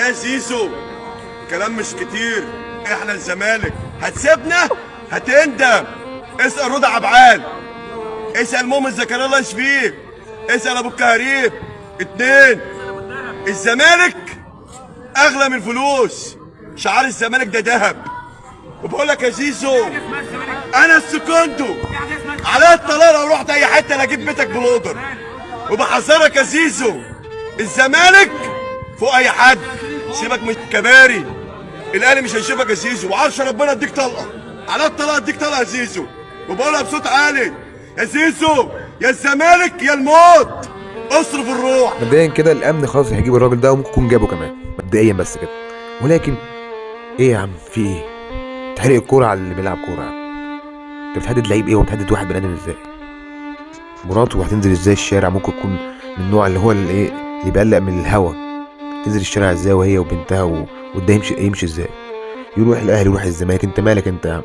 يا زيزو كلام مش كتير، احنا الزمالك. هتسيبنا هتندم. اسال رضا عبعال، اسال مؤمن زكريا الله يشفيه، اسال ابو الكهريب. اتنين، الزمالك اغلى من الفلوس. شعار الزمالك ده ذهب. وبقول لك يا زيزو، انا السكوندو على الطلاق، لو رحت اي حته لاجيب بيتك بلودر. وبحذرك يا زيزو، الزمالك فوق اي حد. سيبك من الكباري، الاهلي مش هيشوفك يا زيزو، وعرش ربنا اديك طلقه على الطلاق، اديك طلقه يا زيزو. وبقولها بصوت عالي، يا زيزو يا الزمالك يا الموت، اصرف الروح. مبدئيا كده الامن خلاص هيجيب الراجل ده، وممكن يكون جابه كمان مبدئيا بس كده. ولكن ايه يا عم، في ايه؟ تحرق الكوره على اللي بيلعب كوره يا عم. انت بتهدد لعيب ايه وبتهدد واحد بني ادم ازاي؟ مراته هتنزل ازاي الشارع؟ ممكن تكون من النوع اللي هو اللي ايه، اللي بيقلق من الهوا. تنزل الشارع ازاي وهي وبنتها وده يمشي ازاي؟ يروح الاهلي يروح الزمالك، انت مالك انت يا عم؟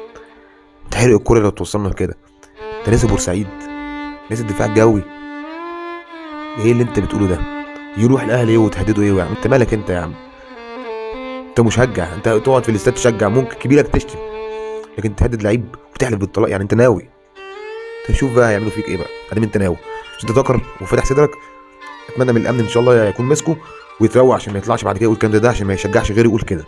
تحرق الكوره لو توصلنا لكده. انت ناسي بورسعيد، ناسي الدفاع الجوي. ايه اللي انت بتقوله ده؟ يروح الاهلي ايه وتهدده ايه يا عم؟ انت مالك انت يا عم؟ انت مشجع، انت تقعد في الاستاد تشجع، ممكن كبيرك تشتم، لكن تهدد لعيب وتحلف بالطلاق؟ يعني انت ناوي تشوف بقى هيعملوا فيك ايه بقى ادام انت ناوي. مش انت ذكر وفتح صدرك؟ اتمنى من الامن ان شاء الله يكون ماسكه ويتروق عشان ما يطلعش بعد كده يقول الكلام ده عشان ما يشجعش غيره يقول كده.